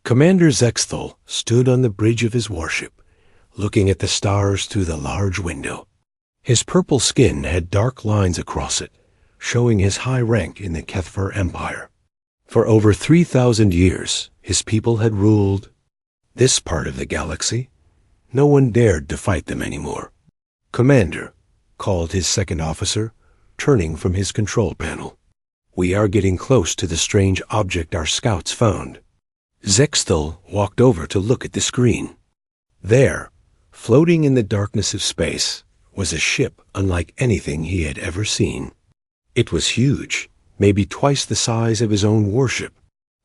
Commander Zexthal stood on the bridge of his warship, looking at the stars through the large window. His purple skin had dark lines across it, showing his high rank in the Kethvar Empire. For over 3,000 years, his people had ruled this part of the galaxy. No one dared to fight them anymore. "Commander," called his second officer, turning from his control panel. "We are getting close to the strange object our scouts found." Zexthal walked over to look at the screen. There, floating in the darkness of space, was a ship unlike anything he had ever seen. It was huge, maybe twice the size of his own warship.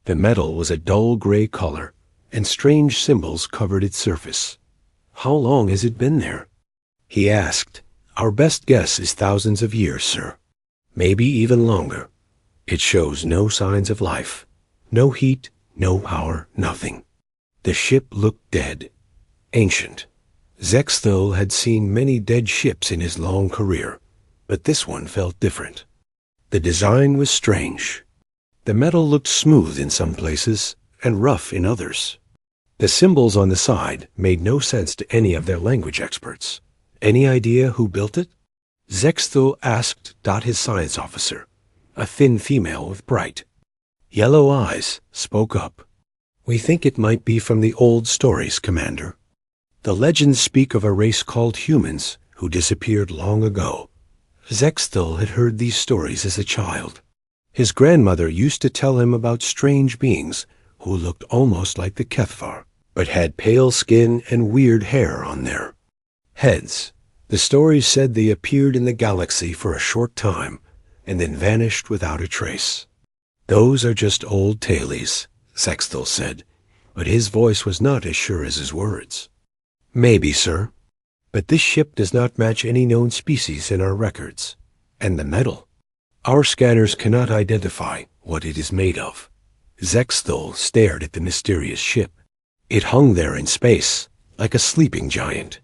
The metal was a dull gray color, and strange symbols covered its surface. "How long has it been there?" he asked. "Our best guess is thousands of years, sir. Maybe even longer. It shows no signs of life. No heat, no power, nothing." The ship looked dead, ancient. Zexthal had seen many dead ships in his long career, but this one felt different. The design was strange. The metal looked smooth in some places and rough in others. The symbols on the side made no sense to any of their language experts. Any idea who built it? Zexthal asked his science officer, a thin female with bright yellow eyes, spoke up. "We think it might be from the old stories, Commander. The legends speak of a race called humans who disappeared long ago." Zexthal had heard these stories as a child. His grandmother used to tell him about strange beings who looked almost like the Kethvar, but had pale skin and weird hair on their heads. The stories said they appeared in the galaxy for a short time and then vanished without a trace. "Those are just old tales," Zexthal said, but his voice was not as sure as his words. "Maybe, sir. But this ship does not match any known species in our records. And the metal. Our scanners cannot identify what it is made of." Zexthal stared at the mysterious ship. It hung there in space, like a sleeping giant.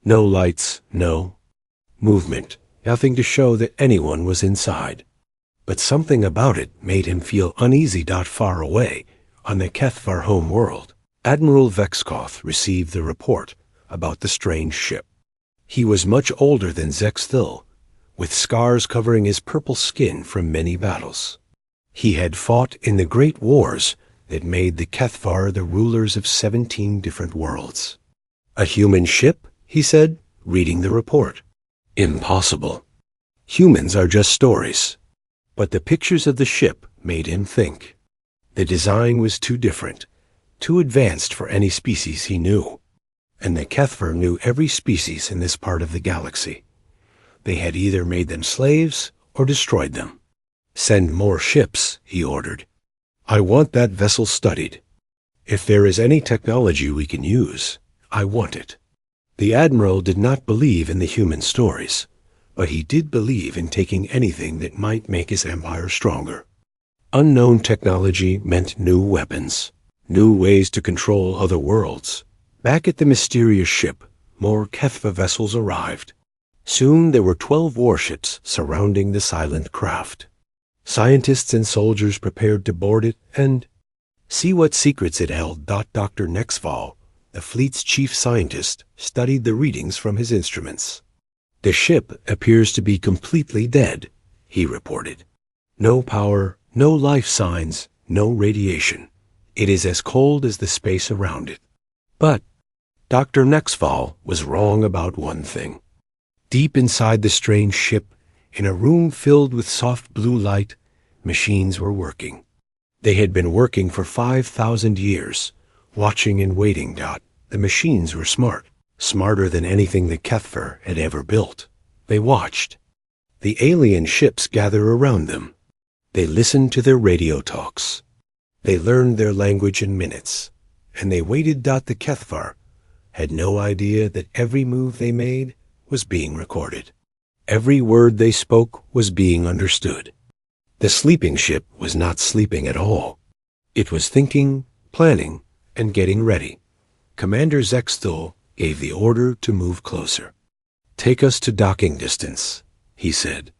No lights, no movement, nothing to show that anyone was inside. But something about it made him feel uneasy. Far away, on the Kethvar home world, Admiral Vexkoth received the report about the strange ship. He was much older than Zexthal, with scars covering his purple skin from many battles. He had fought in the great wars that made the Kethvar the rulers of 17 different worlds. "A human ship?" he said, reading the report. "Impossible. Humans are just stories." But the pictures of the ship made him think. The design was too different, too advanced for any species he knew. And the Kethvar knew every species in this part of the galaxy. They had either made them slaves or destroyed them. "Send more ships," he ordered. "I want that vessel studied. If there is any technology we can use, I want it." The Admiral did not believe in the human stories, but he did believe in taking anything that might make his empire stronger. Unknown technology meant new weapons, new ways to control other worlds. Back at the mysterious ship, more Kethva vessels arrived. Soon there were 12 warships surrounding the silent craft. Scientists and soldiers prepared to board it and see what secrets it held. Dr. Nexval, the fleet's chief scientist, studied the readings from his instruments. "The ship appears to be completely dead," he reported. "No power, no life signs, no radiation. It is as cold as the space around it." But Dr. Nexval was wrong about one thing. Deep inside the strange ship, in a room filled with soft blue light, machines were working. They had been working for 5,000 years, watching and waiting. The machines were smart, smarter than anything the Kethvar had ever built. They watched. The alien ships gather around them. They listened to their radio talks. They learned their language in minutes, and they waited. The Kethvar had no idea that every move they made was being recorded. Every word they spoke was being understood. The sleeping ship was not sleeping at all. It was thinking, planning, and getting ready. Commander Zexthal gave the order to move closer. "Take us to docking distance," he said.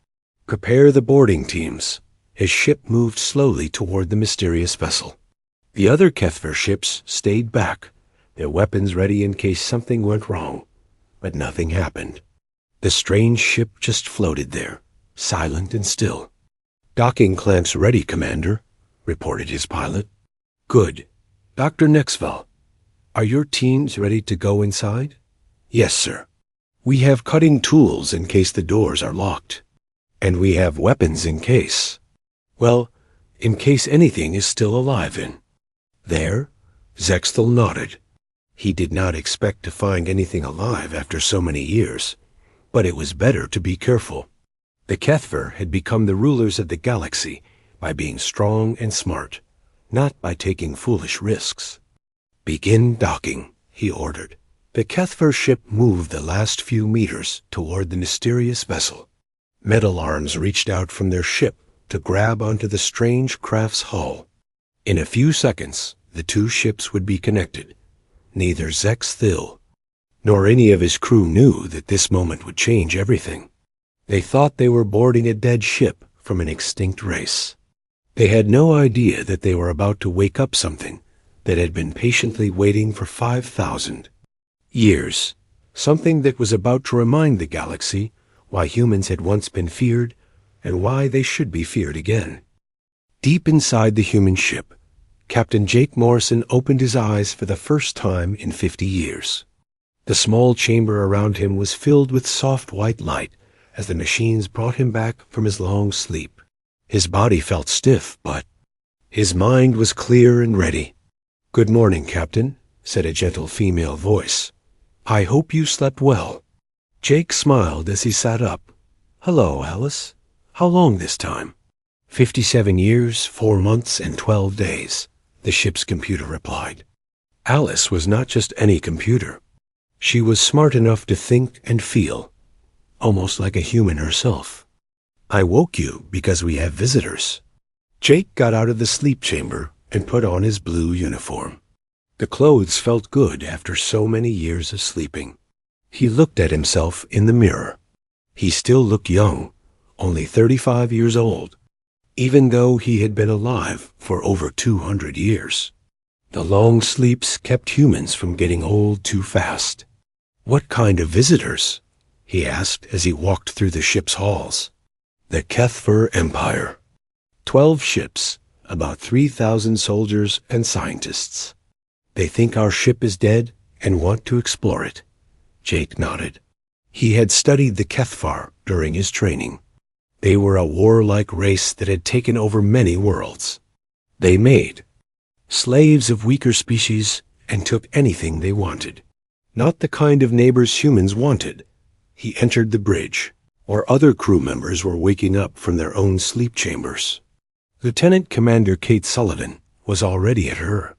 "Prepare the boarding teams." His ship moved slowly toward the mysterious vessel. The other Kethver ships stayed back, their weapons ready in case something went wrong. But nothing happened. The strange ship just floated there, silent and still. "Docking clamps ready, Commander," reported his pilot. "Good. Dr. Nexval, are your teams ready to go inside?" "Yes, sir. We have cutting tools in case the doors are locked. And we have weapons in case. Well, in case anything is still alive in." There, Zexthel nodded. He did not expect to find anything alive after so many years, but it was better to be careful. The Kethver had become the rulers of the galaxy by being strong and smart, not by taking foolish risks. "Begin docking," he ordered. The Kethver ship moved the last few meters toward the mysterious vessel. Metal arms reached out from their ship to grab onto the strange craft's hull. In a few seconds, the two ships would be connected. Neither Zexthel nor any of his crew knew that this moment would change everything. They thought they were boarding a dead ship from an extinct race. They had no idea that they were about to wake up something that had been patiently waiting for 5,000 years, something that was about to remind the galaxy why humans had once been feared and why they should be feared again. Deep inside the human ship, Captain Jake Morrison opened his eyes for the first time in 50 years. The small chamber around him was filled with soft white light as the machines brought him back from his long sleep. His body felt stiff, but his mind was clear and ready. "Good morning, Captain," said a gentle female voice. "I hope you slept well." Jake smiled as he sat up. "Hello, Alice. How long this time?" 57 years, 4 months, and 12 days, the ship's computer replied. Alice was not just any computer. She was smart enough to think and feel, almost like a human herself. "I woke you because we have visitors." Jake got out of the sleep chamber and put on his blue uniform. The clothes felt good after so many years of sleeping. He looked at himself in the mirror. He still looked young, only 35 years old, even though he had been alive for over 200 years. The long sleeps kept humans from getting old too fast. "What kind of visitors?" he asked as he walked through the ship's halls. "The Kethver Empire. 12 ships, about 3,000 soldiers and scientists. They think our ship is dead and want to explore it." Jake nodded. He had studied the Kethvar during his training. They were a warlike race that had taken over many worlds. They made slaves of weaker species and took anything they wanted. Not the kind of neighbors humans wanted. He entered the bridge, or other crew members were waking up from their own sleep chambers. Lieutenant Commander Kate Sullivan was already at her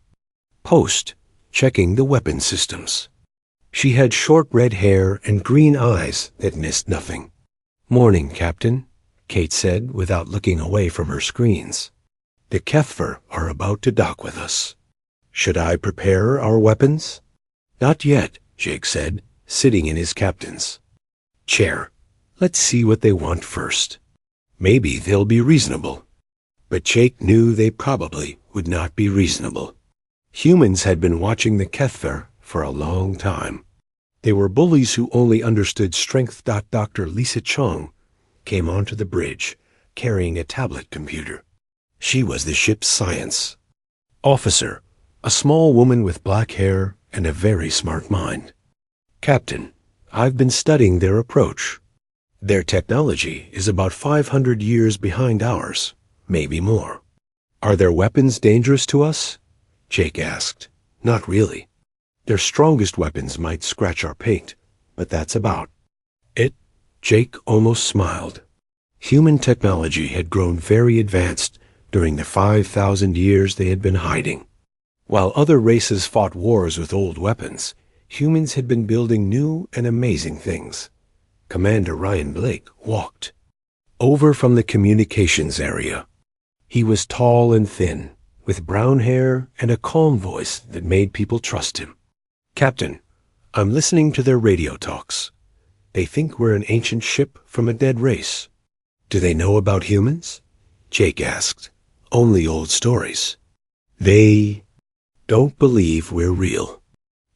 post, checking the weapon systems. She had short red hair and green eyes that missed nothing. "Morning, Captain," Kate said without looking away from her screens. "The Kethver are about to dock with us. Should I prepare our weapons?" "Not yet," Jake said, sitting in his captain's chair. "Let's see what they want first. Maybe they'll be reasonable." But Jake knew they probably would not be reasonable. Humans had been watching the Kethver for a long time. They were bullies who only understood strength. Dr. Lisa Chung came onto the bridge, carrying a tablet computer. She was the ship's science officer, a small woman with black hair and a very smart mind. "Captain, I've been studying their approach. Their technology is about 500 years behind ours, maybe more." "Are their weapons dangerous to us?" Jake asked. "Not really. Their strongest weapons might scratch our paint, but that's about it." Jake almost smiled. Human technology had grown very advanced during the 5,000 years they had been hiding. While other races fought wars with old weapons, humans had been building new and amazing things. Commander Ryan Blake walked over from the communications area. He was tall and thin, with brown hair and a calm voice that made people trust him. "Captain, I'm listening to their radio talks. They think we're an ancient ship from a dead race." "Do they know about humans?" Jake asked. "Only old stories." "They Don't believe we're real.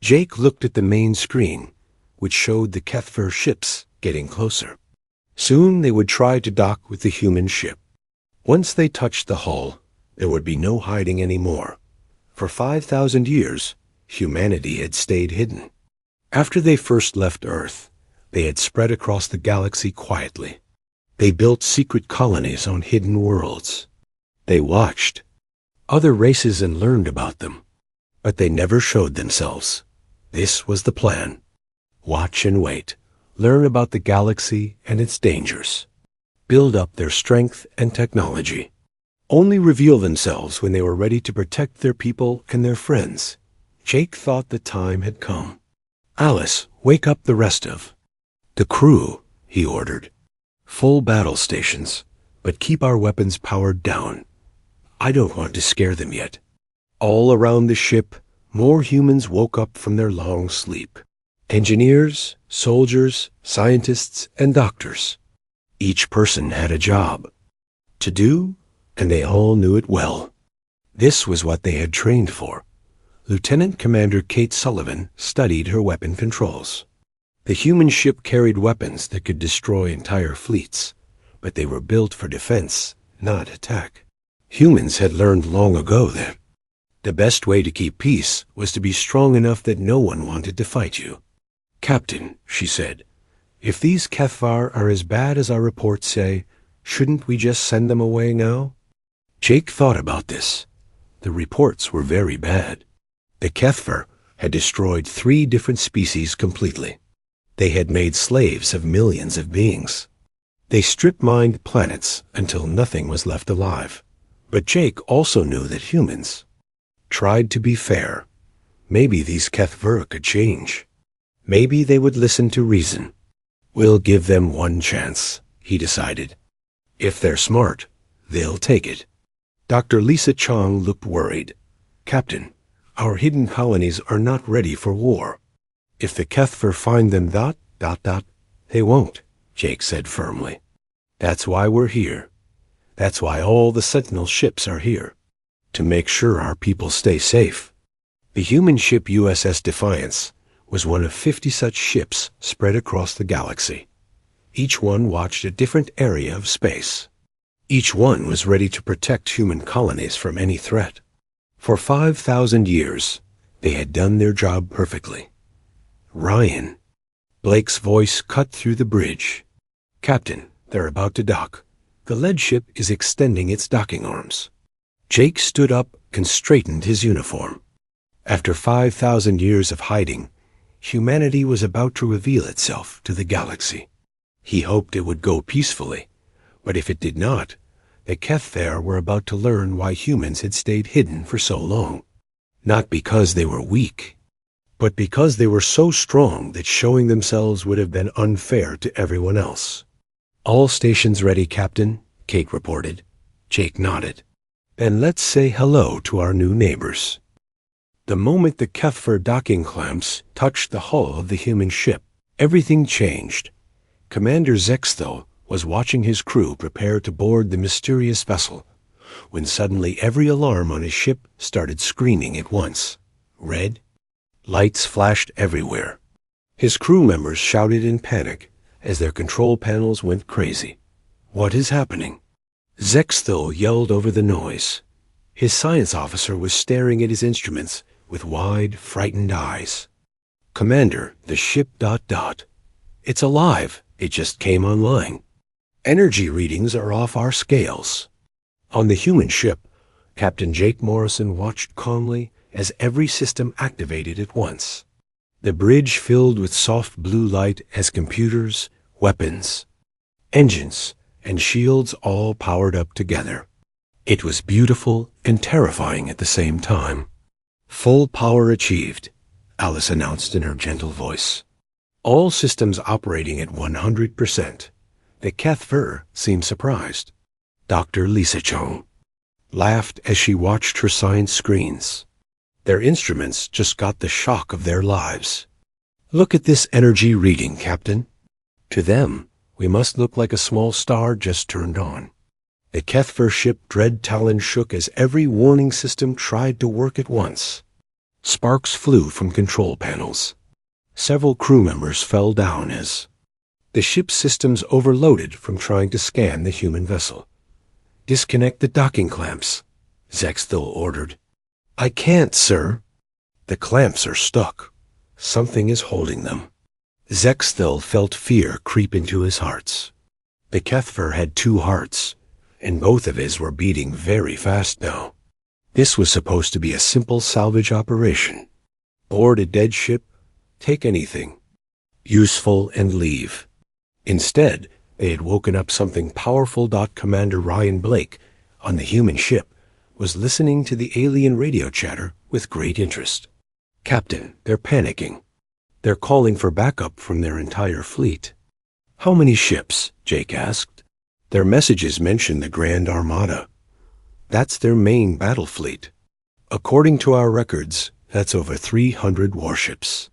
Jake looked at the main screen, which showed the Kethver ships getting closer. Soon they would try to dock with the human ship. Once they touched the hull, there would be no hiding anymore. For 5,000 years, humanity had stayed hidden. After they first left Earth, they had spread across the galaxy quietly. They built secret colonies on hidden worlds. They watched other races and learned about them, but they never showed themselves. This was the plan. Watch and wait. Learn about the galaxy and its dangers. Build up their strength and technology. Only reveal themselves when they were ready to protect their people and their friends. Jake thought the time had come. Alice, wake up the rest of the crew, he ordered. Full battle stations, but keep our weapons powered down. I don't want to scare them yet. All around the ship, more humans woke up from their long sleep. Engineers, soldiers, scientists, and doctors. Each person had a job to do, and they all knew it well. This was what they had trained for. Lieutenant Commander Kate Sullivan studied her weapon controls. The human ship carried weapons that could destroy entire fleets, but they were built for defense, not attack. Humans had learned long ago that the best way to keep peace was to be strong enough that no one wanted to fight you. Captain, she said, if these Kethvar are as bad as our reports say, shouldn't we just send them away now? Jake thought about this. The reports were very bad. The Kethvar had destroyed 3 different species completely. They had made slaves of millions of beings. They strip-mined planets until nothing was left alive. But Jake also knew that humans tried to be fair. Maybe these Kethvar could change. Maybe they would listen to reason. We'll give them one chance, he decided. If they're smart, they'll take it. Dr. Lisa Chong looked worried. Captain, our hidden colonies are not ready for war. If the Kethvar find them they won't, Jake said firmly. That's why we're here. That's why all the Sentinel ships are here. To make sure our people stay safe. The human ship USS Defiance was one of 50 such ships spread across the galaxy. Each one watched a different area of space. Each one was ready to protect human colonies from any threat. For 5,000 years, they had done their job perfectly. Ryan. Blake's voice cut through the bridge. Captain, they're about to dock. The lead ship is extending its docking arms. Jake stood up and straightened his uniform. After 5,000 years of hiding, humanity was about to reveal itself to the galaxy. He hoped it would go peacefully, but if it did not, the Kethvar were about to learn why humans had stayed hidden for so long. Not because they were weak, but because they were so strong that showing themselves would have been unfair to everyone else. All stations ready, Captain, Kate reported. Jake nodded. Then let's say hello to our new neighbors. The moment the Kethvar docking clamps touched the hull of the human ship, everything changed. Commander Zexthel was watching his crew prepare to board the mysterious vessel, when suddenly every alarm on his ship started screaming at once. Red. Lights flashed everywhere. His crew members shouted in panic as their control panels went crazy. What is happening? Zexthel yelled over the noise. His science officer was staring at his instruments with wide, frightened eyes. Commander, the ship ... It's alive. It just came online. Energy readings are off our scales. On the human ship, Captain Jake Morrison watched calmly as every system activated at once. The bridge filled with soft blue light as computers, weapons, engines, and shields all powered up together. It was beautiful and terrifying at the same time. Full power achieved, Alice announced in her gentle voice. All systems operating at 100%. The Kethvar seemed surprised. Dr. Lisa Chong laughed as she watched her science screens. Their instruments just got the shock of their lives. Look at this energy reading, Captain. To them, we must look like a small star just turned on. The Kethvar ship Dread Talon shook as every warning system tried to work at once. Sparks flew from control panels. Several crew members fell down as the ship's systems overloaded from trying to scan the human vessel. "Disconnect the docking clamps," Zexthil ordered. "I can't, sir." "The clamps are stuck. Something is holding them." Zexthil felt fear creep into his hearts. The Kethver had 2 hearts, and both of his were beating very fast now. This was supposed to be a simple salvage operation. Board a dead ship, take anything useful, and leave. Instead, they had woken up something powerful. Commander Ryan Blake, on the human ship, was listening to the alien radio chatter with great interest. "Captain, they're panicking. They're calling for backup from their entire fleet." "How many ships?" Jake asked. "Their messages mention the Grand Armada. That's their main battle fleet. According to our records, that's over 300 warships."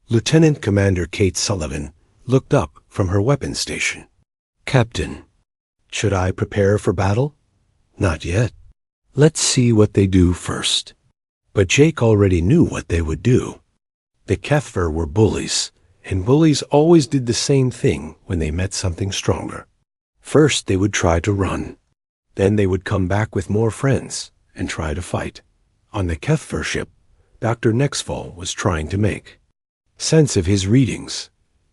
Lieutenant Commander Kate Sullivan looked up from her weapons station. "Captain, should I prepare for battle?" "Not yet. Let's see what they do first." But Jake already knew what they would do. The Kethver were bullies, and bullies always did the same thing when they met something stronger. First they would try to run. Then they would come back with more friends and try to fight. On the Kethver ship, Dr. Nexfall was trying to make sense of his readings.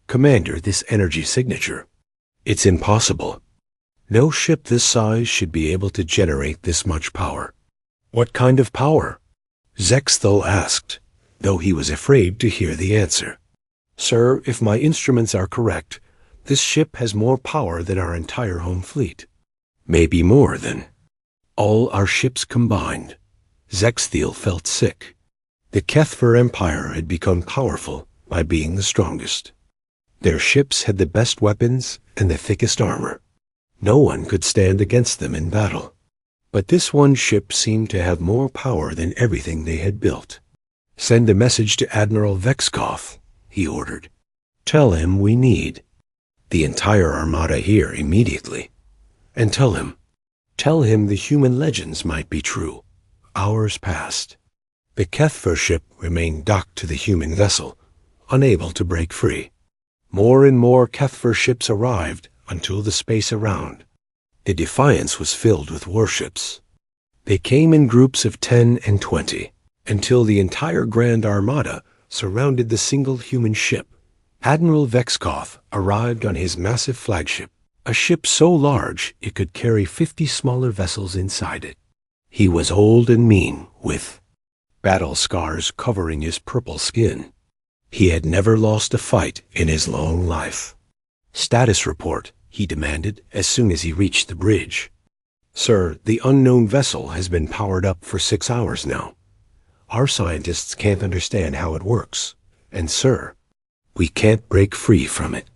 "Commander, this energy signature. It's impossible. No ship this size should be able to generate this much power." "What kind of power?" Zexthil asked, though he was afraid to hear the answer. "Sir, if my instruments are correct, this ship has more power than our entire home fleet." "Maybe more than all our ships combined." Zexthil felt sick. The Kethver Empire had become powerful by being the strongest. Their ships had the best weapons and the thickest armor. No one could stand against them in battle. But this one ship seemed to have more power than everything they had built. "Send a message to Admiral Vexkoth," he ordered. "Tell him we need the entire armada here immediately. And tell him the human legends might be true. Hours passed. The Kethver ship remained docked to the human vessel, unable to break free. More and more Kethver ships arrived until the space around. The Defiance was filled with warships. They came in groups of 10 and 20, until the entire Grand Armada surrounded the single human ship. Admiral Vexkoth arrived on his massive flagship, a ship so large it could carry 50 smaller vessels inside it. He was old and mean, with battle scars covering his purple skin. He had never lost a fight in his long life. "Status report," he demanded as soon as he reached the bridge. "Sir, the unknown vessel has been powered up for 6 hours now. Our scientists can't understand how it works. And sir, we can't break free from it."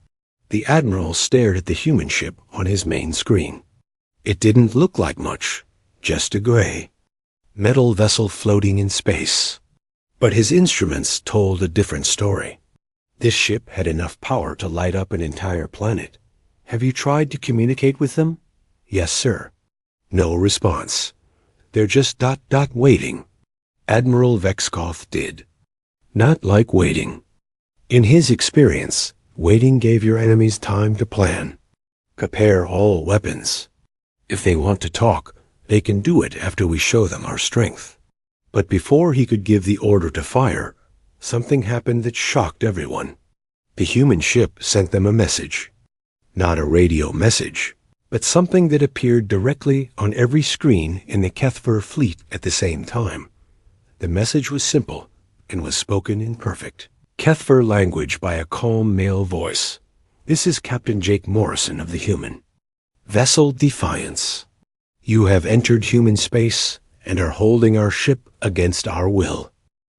The Admiral stared at the human ship on his main screen. It didn't look like much, just a gray metal vessel floating in space. But his instruments told a different story. This ship had enough power to light up an entire planet. "Have you tried to communicate with them?" "Yes, sir." No response. "They're just waiting." Admiral Vexkoth did not like waiting. In his experience, waiting gave your enemies time to plan. Prepare all weapons. If they want to talk, they can do it after we show them our strength. But before he could give the order to fire, something happened that shocked everyone. The human ship sent them a message. Not a radio message, but something that appeared directly on every screen in the Kethver fleet at the same time. The message was simple and was spoken in perfect Kethver language by a calm male voice. "This is Captain Jake Morrison of the Human Vessel Defiance. You have entered human space and are holding our ship against our will.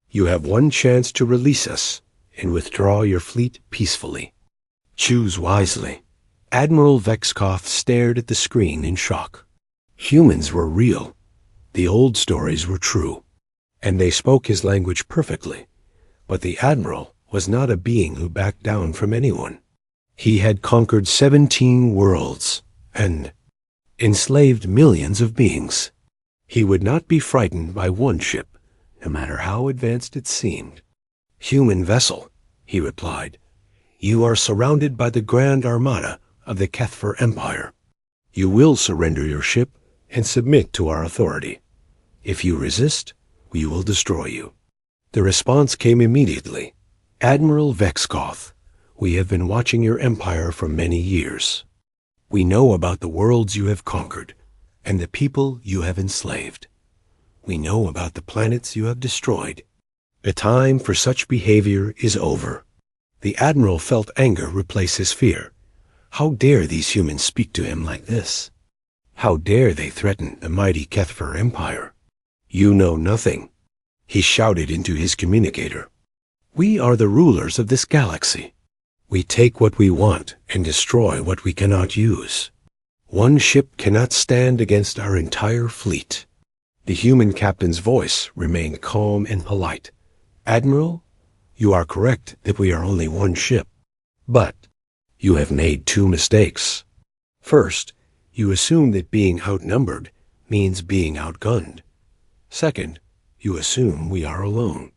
You have one chance to release us and withdraw your fleet peacefully. Choose wisely." Admiral Vexkoth stared at the screen in shock. Humans were real. The old stories were true. And they spoke his language perfectly. But the Admiral was not a being who backed down from anyone. He had conquered 17 worlds and enslaved millions of beings. He would not be frightened by one ship, no matter how advanced it seemed. "Human vessel," he replied. "You are surrounded by the Grand Armada of the Kethfer Empire. You will surrender your ship and submit to our authority. If you resist, we will destroy you." The response came immediately. "Admiral Vexkoth, we have been watching your empire for many years. We know about the worlds you have conquered and the people you have enslaved. We know about the planets you have destroyed. The time for such behavior is over." The admiral felt anger replace his fear. How dare these humans speak to him like this? How dare they threaten the mighty Kethfer Empire? "You know nothing," he shouted into his communicator. "We are the rulers of this galaxy. We take what we want and destroy what we cannot use. One ship cannot stand against our entire fleet." The human captain's voice remained calm and polite. "Admiral, you are correct that we are only one ship. But you have made two mistakes. First, you assume that being outnumbered means being outgunned. Second, you assume we are alone."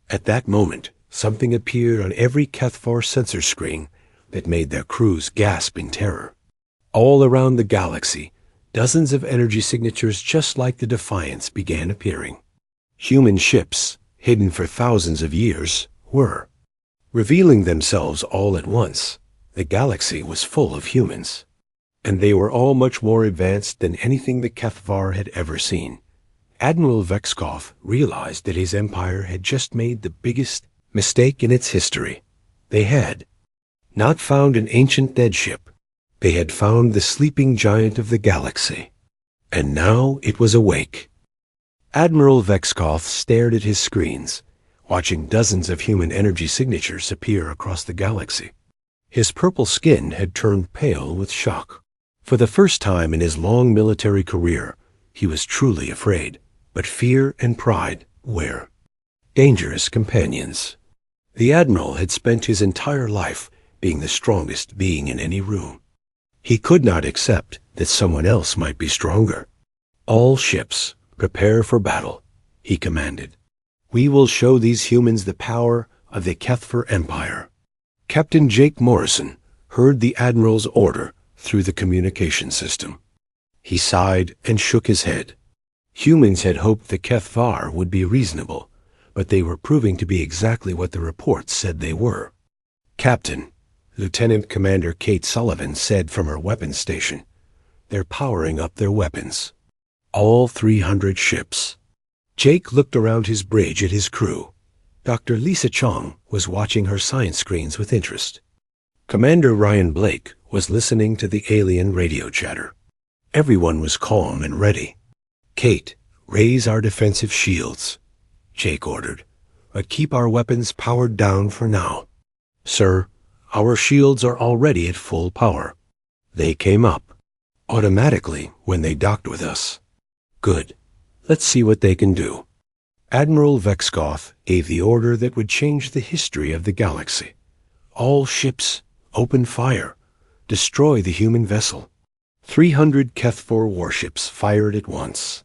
At that moment, something appeared on every Kethfor sensor screen that made their crews gasp in terror. All around the galaxy, dozens of energy signatures just like the Defiance began appearing. Human ships, hidden for thousands of years, were revealing themselves all at once. The galaxy was full of humans, and they were all much more advanced than anything the Kethvar had ever seen. Admiral Vexkoth realized that his empire had just made the biggest mistake in its history. They had not found an ancient dead ship. They had found the sleeping giant of the galaxy, and now it was awake. Admiral Vexkoth stared at his screens, watching dozens of human energy signatures appear across the galaxy. His purple skin had turned pale with shock. For the first time in his long military career, he was truly afraid, but fear and pride were dangerous companions. The Admiral had spent his entire life being the strongest being in any room. He could not accept that someone else might be stronger. "All ships, prepare for battle," he commanded. "We will show these humans the power of the Kethfer Empire." Captain Jake Morrison heard the Admiral's order through the communication system. He sighed and shook his head. Humans had hoped the Kethvar would be reasonable, but they were proving to be exactly what the reports said they were. "Captain," Lieutenant Commander Kate Sullivan said from her weapons station, "they're powering up their weapons. All 300 ships." Jake looked around his bridge at his crew. Dr. Lisa Chong was watching her science screens with interest. Commander Ryan Blake was listening to the alien radio chatter. Everyone was calm and ready. "Kate, raise our defensive shields," Jake ordered, "but keep our weapons powered down for now." "Sir, our shields are already at full power. They came up automatically when they docked with us." "Good. Let's see what they can do." Admiral Vexkoth gave the order that would change the history of the galaxy. "All ships, open fire. Destroy the human vessel." 300 Kethfor warships fired at once.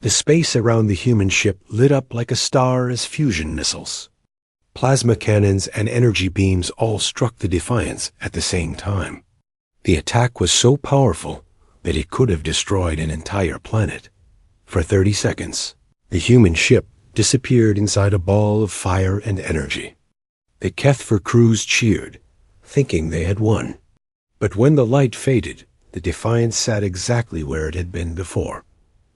The space around the human ship lit up like a star as fusion missiles. Plasma cannons and energy beams all struck the Defiance at the same time. The attack was so powerful that it could have destroyed an entire planet. For 30 seconds, the human ship disappeared inside a ball of fire and energy. The Kethfor crews cheered, thinking they had won. But when the light faded, the Defiance sat exactly where it had been before.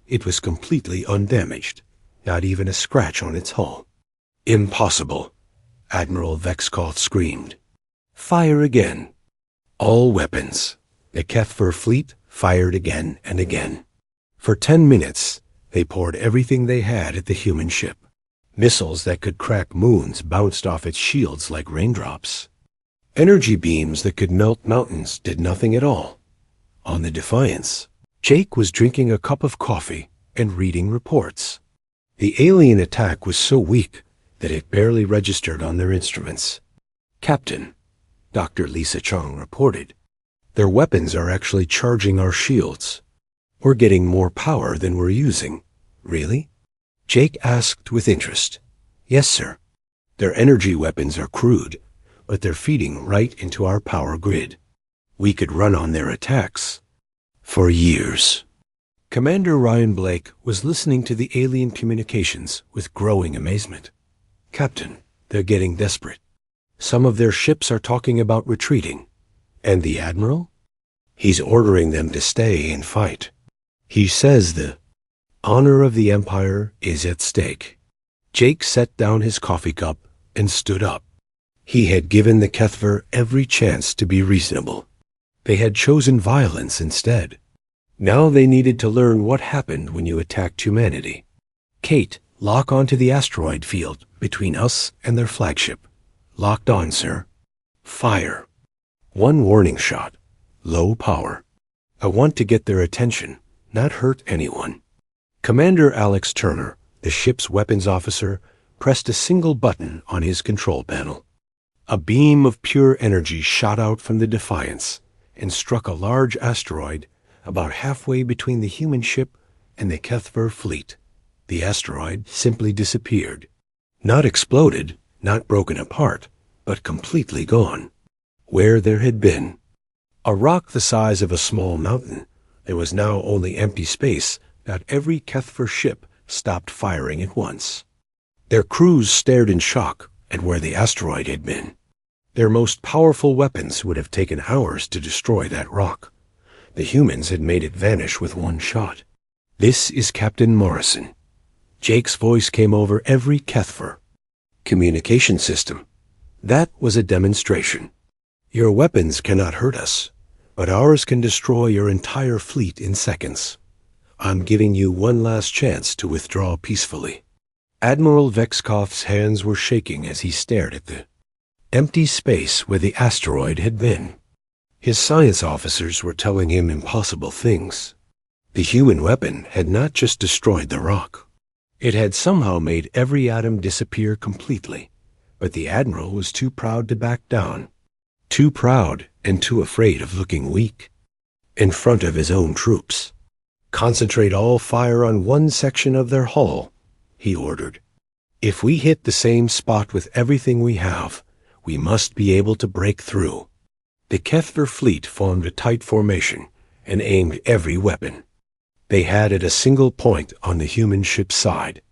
It was completely undamaged, not even a scratch on its hull. "Impossible," Admiral Vexkoth screamed. "Fire again." All weapons. The Kethfor fleet fired again and again. For 10 minutes, they poured everything they had at the human ship. Missiles that could crack moons bounced off its shields like raindrops. Energy beams that could melt mountains did nothing at all. On the Defiance, Jake was drinking a cup of coffee and reading reports. The alien attack was so weak that it barely registered on their instruments. "Captain," Dr. Lisa Chong reported, "their weapons are actually charging our shields. We're getting more power than we're using." "Really?" Jake asked with interest. Yes, sir. Their energy weapons are crude, but they're feeding right into our power grid. We could run on their attacks for years. Commander Ryan Blake was listening to the alien communications with growing amazement. Captain, they're getting desperate. Some of their ships are talking about retreating. And the Admiral? He's ordering them to stay and fight. He says the honor of the Empire is at stake. Jake set down his coffee cup and stood up. He had given the Kethver every chance to be reasonable. They had chosen violence instead. Now they needed to learn what happened when you attacked humanity. Kate, lock onto the asteroid field between us and their flagship. Locked on, sir. Fire. One warning shot. Low power. I want to get their attention, not hurt anyone. Commander Alex Turner, the ship's weapons officer, pressed a single button on his control panel. A beam of pure energy shot out from the Defiance and struck a large asteroid about halfway between the human ship and the Kethver fleet. The asteroid simply disappeared. Not exploded, not broken apart, but completely gone. Where there had been a rock the size of a small mountain, there was now only empty space that every Kethver ship stopped firing at once. Their crews stared in shock at where the asteroid had been. Their most powerful weapons would have taken hours to destroy that rock. The humans had made it vanish with one shot. This is Captain Morrison. Jake's voice came over every Kethver. Communication system. That was a demonstration. Your weapons cannot hurt us, but ours can destroy your entire fleet in seconds. I'm giving you one last chance to withdraw peacefully. Admiral Vexkoff's hands were shaking as he stared at the empty space where the asteroid had been. His science officers were telling him impossible things. The human weapon had not just destroyed the rock. It had somehow made every atom disappear completely, but the Admiral was too proud to back down. Too proud and too afraid of looking weak in front of his own troops. Concentrate all fire on one section of their hull, he ordered. If we hit the same spot with everything we have, we must be able to break through. The Kethver fleet formed a tight formation and aimed every weapon they had at a single point on the human ship's side.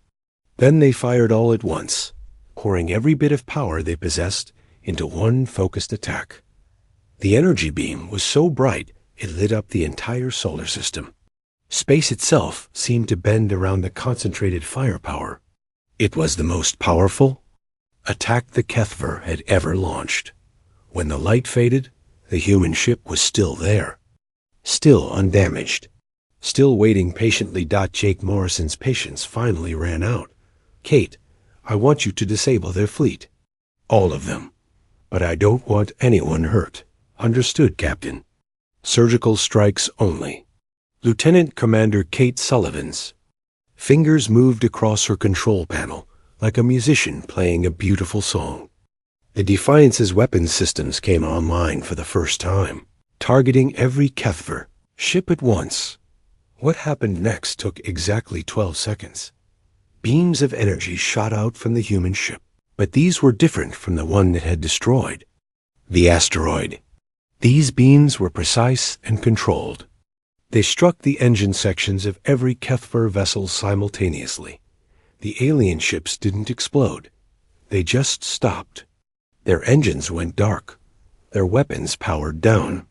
Then they fired all at once, pouring every bit of power they possessed into one focused attack. The energy beam was so bright it lit up the entire solar system. Space itself seemed to bend around the concentrated firepower. It was the most powerful attack the Kethver had ever launched. When the light faded, the human ship was still there, still undamaged, still waiting patiently. Jake Morrison's patience finally ran out. Kate, I want you to disable their fleet. All of them. But I don't want anyone hurt. Understood, Captain. Surgical strikes only. Lieutenant Commander Kate Sullivan's fingers moved across her control panel like a musician playing a beautiful song. The Defiance's weapons systems came online for the first time, targeting every Kethver ship at once. What happened next took exactly 12 seconds. Beams of energy shot out from the human ship, but these were different from the one that had destroyed the asteroid. These beams were precise and controlled. They struck the engine sections of every Kethver vessel simultaneously. The alien ships didn't explode. They just stopped. Their engines went dark. Their weapons powered down.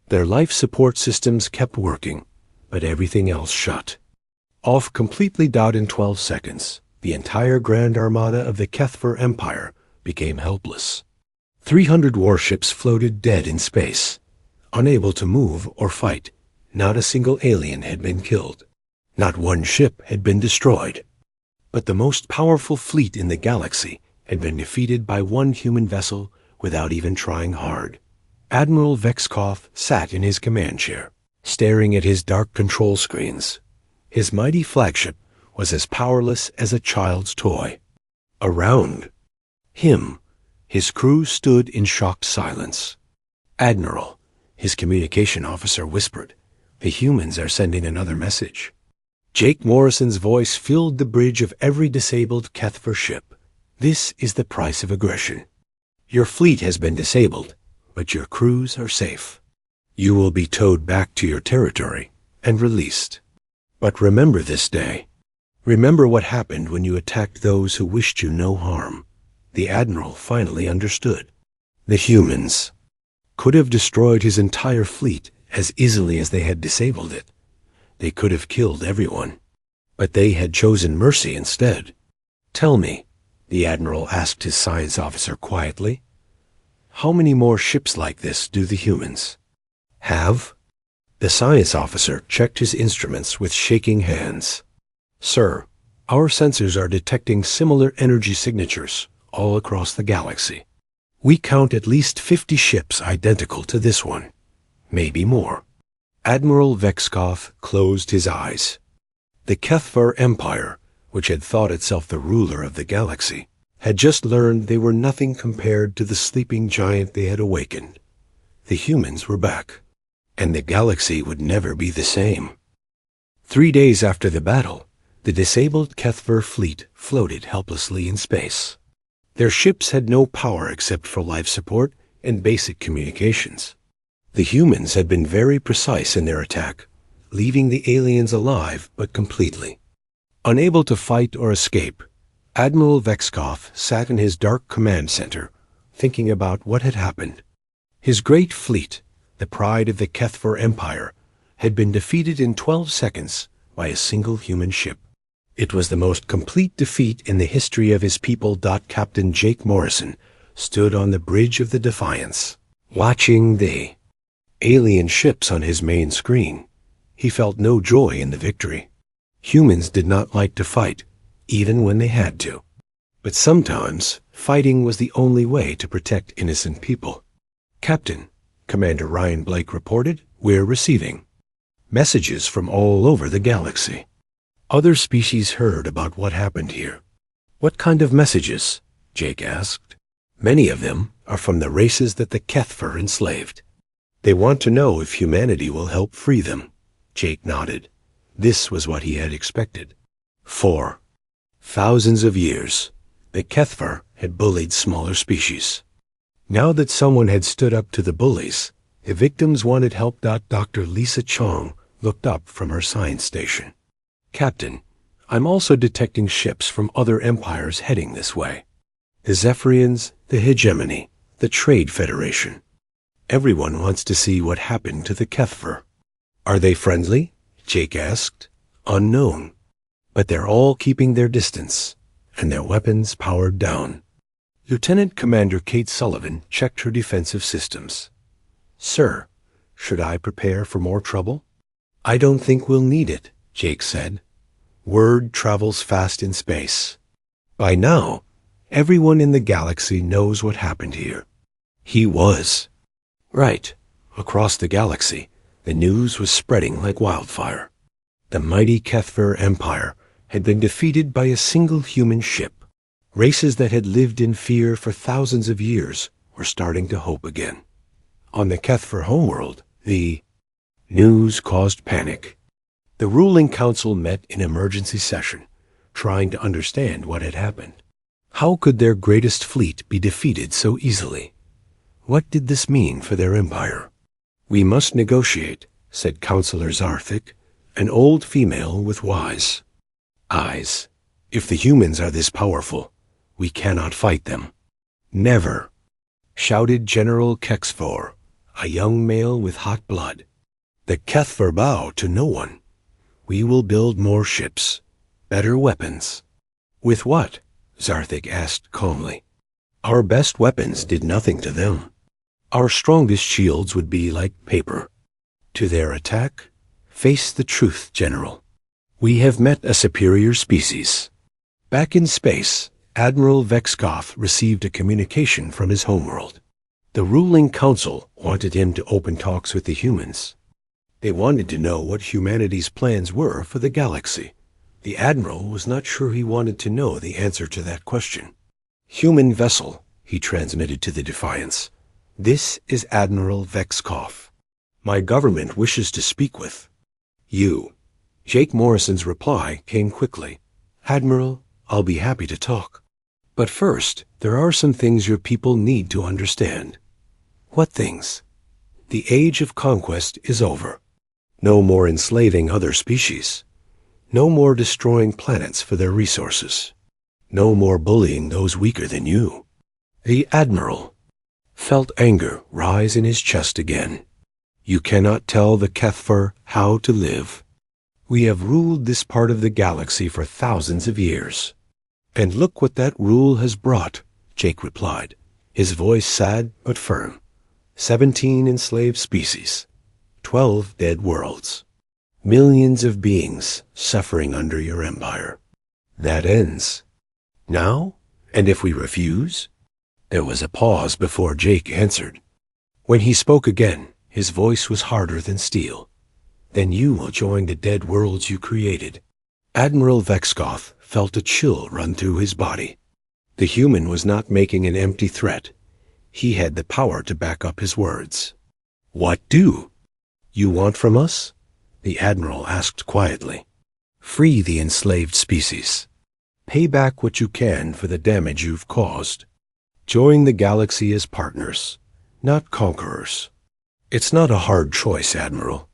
Their life support systems kept working, but everything else shut off completely. In 12 seconds, the entire Grand Armada of the Kethver Empire became helpless. 300 warships floated dead in space, unable to move or fight. Not a single alien had been killed. Not one ship had been destroyed. But the most powerful fleet in the galaxy had been defeated by one human vessel without even trying hard. Admiral Vexkoff sat in his command chair, staring at his dark control screens. His mighty flagship was as powerless as a child's toy. Around him, his crew stood in shocked silence. Admiral, his communication officer whispered, "The humans are sending another message." Jake Morrison's voice filled the bridge of every disabled HFY ship. "This is the price of aggression. Your fleet has been disabled, but your crews are safe. You will be towed back to your territory and released. But remember this day. Remember what happened when you attacked those who wished you no harm." The Admiral finally understood. The humans could have destroyed his entire fleet as easily as they had disabled it. They could have killed everyone, but they had chosen mercy instead. "Tell me," the Admiral asked his science officer quietly, "how many more ships like this do the humans have?" The science officer checked his instruments with shaking hands. "Sir, our sensors are detecting similar energy signatures all across the galaxy. We count at least 50 ships identical to this one, maybe more." Admiral Vexkov closed his eyes. The HFY Empire, which had thought itself the ruler of the galaxy, had just learned they were nothing compared to the sleeping giant they had awakened. The humans were back, and the galaxy would never be the same. 3 days after the battle, the disabled HFY fleet floated helplessly in space. Their ships had no power except for life support and basic communications. The humans had been very precise in their attack, leaving the aliens alive but completely unable to fight or escape. Admiral Vexkov sat in his dark command center, thinking about what had happened. His great fleet, the pride of the HFY Empire, had been defeated in 12 seconds by a single human ship. It was the most complete defeat in the history of his people. Captain Jake Morrison stood on the bridge of the Defiance, watching the alien ships on his main screen. He felt no joy in the victory. Humans did not like to fight, even when they had to. But sometimes, fighting was the only way to protect innocent people. "Captain," Commander Ryan Blake reported, "we're receiving messages from all over the galaxy. Other species heard about what happened here." "What kind of messages?" Jake asked. "Many of them are from the races that the HFY enslaved. They want to know if humanity will help free them." Jake nodded. This was what he had expected. For thousands of years, the HFY had bullied smaller species. Now that someone had stood up to the bullies, the victims wanted help. Dr. Lisa Chong looked up from her science station. "Captain, I'm also detecting ships from other empires heading this way. The Zephyrians, the Hegemony, the Trade Federation. Everyone wants to see what happened to the HFY." "Are they friendly?" Jake asked. "Unknown. But they're all keeping their distance, and their weapons powered down." Lieutenant Commander Kate Sullivan checked her defensive systems. "Sir, should I prepare for more trouble?" "I don't think we'll need it," Jake said. "Word travels fast in space. By now, everyone in the galaxy knows what happened here." He was right. Across the galaxy, the news was spreading like wildfire. The mighty HFY Empire had been defeated by a single human ship. Races that had lived in fear for thousands of years were starting to hope again. On the HFY homeworld, the news caused panic. The ruling council met in emergency session, trying to understand what had happened. How could their greatest fleet be defeated so easily? What did this mean for their empire? "We must negotiate," said Counselor Zarthik, an old female with wise eyes. "If the humans are this powerful, we cannot fight them." "Never," shouted General Kexfor, a young male with hot blood. "The HFY bow to no one. We will build more ships, better weapons." "With what?" Zarthik asked calmly. "Our best weapons did nothing to them. Our strongest shields would be like paper. To their attack, face the truth, General. We have met a superior species." Back in space, Admiral Vexkov received a communication from his homeworld. The ruling council wanted him to open talks with the humans. They wanted to know what humanity's plans were for the galaxy. The Admiral was not sure he wanted to know the answer to that question. "Human vessel," he transmitted to the Defiance. "This is Admiral Vexkov. My government wishes to speak with you." Jake Morrison's reply came quickly. Admiral, I'll be happy to talk. But first, there are some things your people need to understand. What things? The age of conquest is over. No more enslaving other species. No more destroying planets for their resources. No more bullying those weaker than you. The Admiral felt anger rise in his chest again. You cannot tell the Kethfer how to live. We have ruled this part of the galaxy for thousands of years. And look what that rule has brought, Jake replied, his voice sad but firm. 17 enslaved species, 12 dead worlds, millions of beings suffering under your empire. That ends. Now? And if we refuse? There was a pause before Jake answered. When he spoke again, his voice was harder than steel. Then you will join the dead worlds you created. Admiral Vexkoth felt a chill run through his body. The human was not making an empty threat. He had the power to back up his words. What do? You want from us? The Admiral asked quietly. Free the enslaved species. Pay back what you can for the damage you've caused. Join the galaxy as partners, not conquerors. It's not a hard choice, Admiral.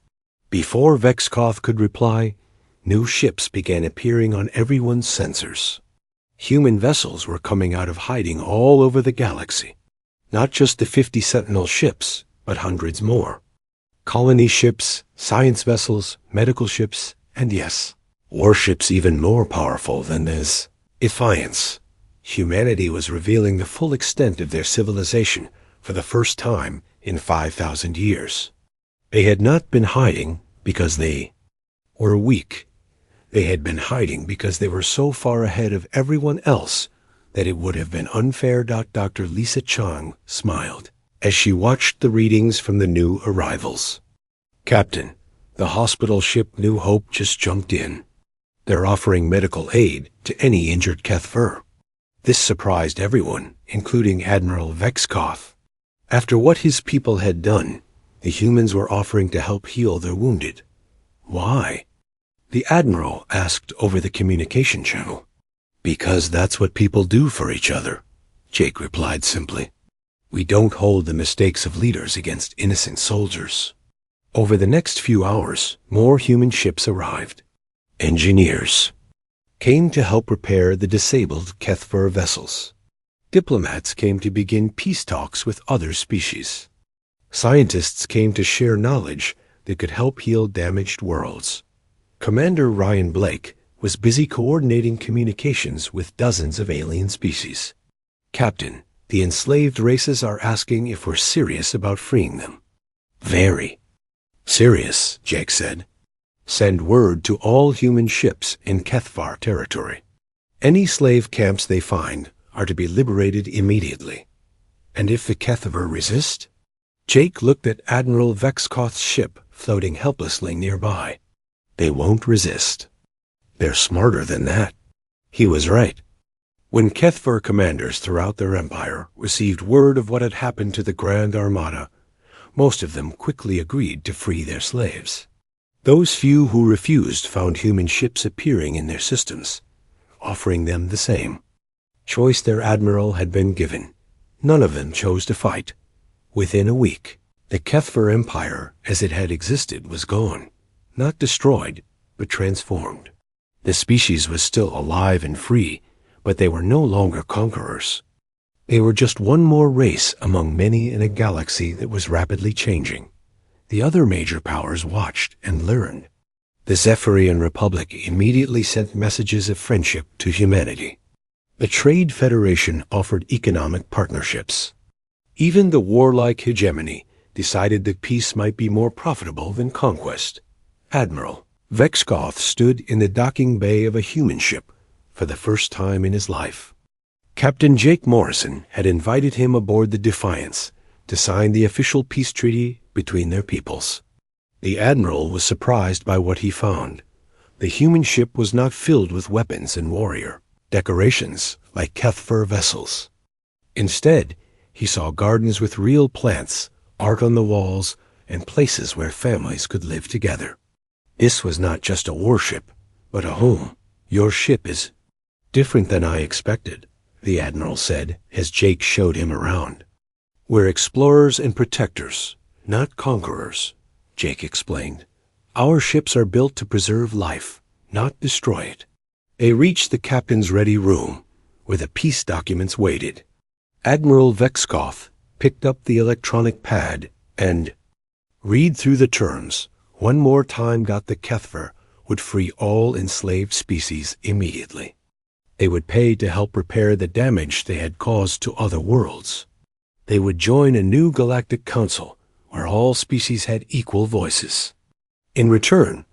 Before Vexkoth could reply, new ships began appearing on everyone's sensors. Human vessels were coming out of hiding all over the galaxy. Not just the 50 Sentinel ships, but hundreds more. Colony ships, science vessels, medical ships, and yes, warships even more powerful than this. Defiance. Humanity was revealing the full extent of their civilization for the first time in 5,000 years. They had not been hiding because they were weak. They had been hiding because they were so far ahead of everyone else that it would have been unfair. Dr. Lisa Chang smiled as she watched the readings from the new arrivals. Captain, the hospital ship New Hope just jumped in. They're offering medical aid to any injured Kethfer. This surprised everyone, including Admiral Vexkoth. After what his people had done, the humans were offering to help heal their wounded. Why? The Admiral asked over the communication channel. Because that's what people do for each other, Jake replied simply. We don't hold the mistakes of leaders against innocent soldiers. Over the next few hours, more human ships arrived. Engineers came to help repair the disabled Kethfer vessels. Diplomats came to begin peace talks with other species. Scientists came to share knowledge that could help heal damaged worlds. Commander Ryan Blake was busy coordinating communications with dozens of alien species. Captain, the enslaved races are asking if we're serious about freeing them. Very serious, Jake said. Send word to all human ships in Kethvar territory. Any slave camps they find are to be liberated immediately. And if the Kethvar resist? Jake looked at Admiral Vexkoth's ship floating helplessly nearby. They won't resist. They're smarter than that. He was right. When Kethvar commanders throughout their empire received word of what had happened to the Grand Armada, most of them quickly agreed to free their slaves. Those few who refused found human ships appearing in their systems, offering them the same. Choice their admiral had been given. None of them chose to fight. Within a week, the Kethvar Empire, as it had existed, was gone. Not destroyed, but transformed. The species was still alive and free, but they were no longer conquerors. They were just one more race among many in a galaxy that was rapidly changing. The other major powers watched and learned. The Zephyrian Republic immediately sent messages of friendship to humanity. The Trade Federation offered economic partnerships. Even the warlike hegemony decided that peace might be more profitable than conquest. Admiral Vexkoth stood in the docking bay of a human ship for the first time in his life. Captain Jake Morrison had invited him aboard the Defiance to sign the official peace treaty between their peoples. The Admiral was surprised by what he found. The human ship was not filled with weapons and warrior decorations like Kethfer vessels. Instead, he saw gardens with real plants, art on the walls, and places where families could live together. This was not just a warship, but a home. Your ship is different than I expected, the Admiral said as Jake showed him around. We're explorers and protectors, not conquerors, Jake explained. Our ships are built to preserve life, not destroy it. They reached the captain's ready room, where the peace documents waited. Admiral Vexkoth picked up the electronic pad and read through the terms. One more time got the HFY would free all enslaved species immediately. They would pay to help repair the damage they had caused to other worlds. They would join a new galactic council where all species had equal voices. In return,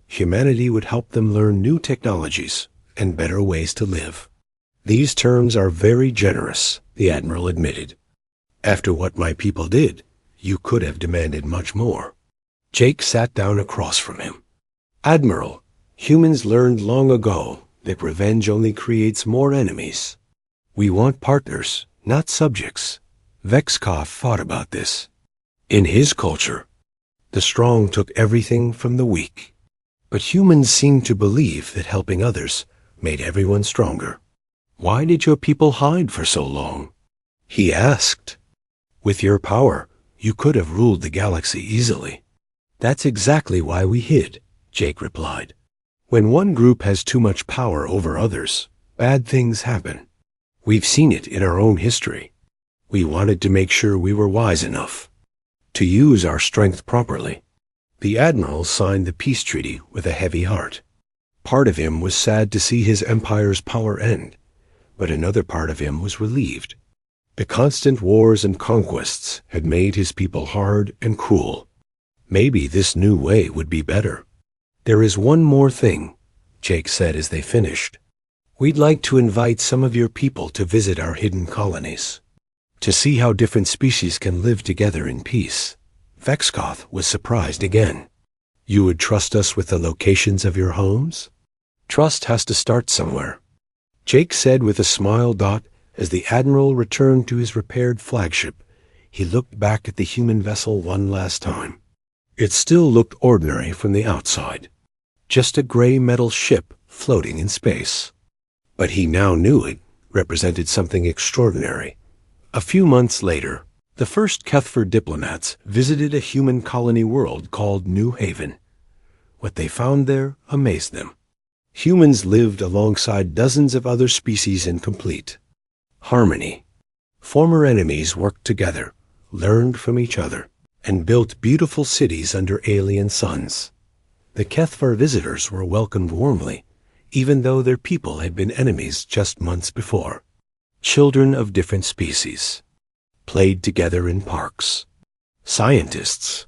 humanity would help them learn new technologies and better ways to live. These terms are very generous, the Admiral admitted. After what my people did, you could have demanded much more. Jake sat down across from him. Admiral, humans learned long ago that revenge only creates more enemies. We want partners, not subjects. Vexkoth thought about this. In his culture, the strong took everything from the weak. But humans seem to believe that helping others made everyone stronger. Why did your people hide for so long? He asked. With your power, you could have ruled the galaxy easily. That's exactly why we hid, Jake replied. When one group has too much power over others, bad things happen. We've seen it in our own history. We wanted to make sure we were wise enough to use our strength properly. The Admiral signed the peace treaty with a heavy heart. Part of him was sad to see his empire's power end, but another part of him was relieved. The constant wars and conquests had made his people hard and cruel. Maybe this new way would be better. There is one more thing, Jake said as they finished. We'd like to invite some of your people to visit our hidden colonies, to see how different species can live together in peace. Vexkoth was surprised again. You would trust us with the locations of your homes? Trust has to start somewhere, Jake said with a smile. As the Admiral returned to his repaired flagship, he looked back at the human vessel one last time. It still looked ordinary from the outside, just a gray metal ship floating in space. But he now knew it represented something extraordinary. A few months later, the first HFY diplomats visited a human colony world called New Haven. What they found there amazed them. Humans lived alongside dozens of other species in complete harmony. Former enemies worked together, learned from each other, and built beautiful cities under alien suns. The HFY visitors were welcomed warmly, even though their people had been enemies just months before. Children of different species played together in parks. Scientists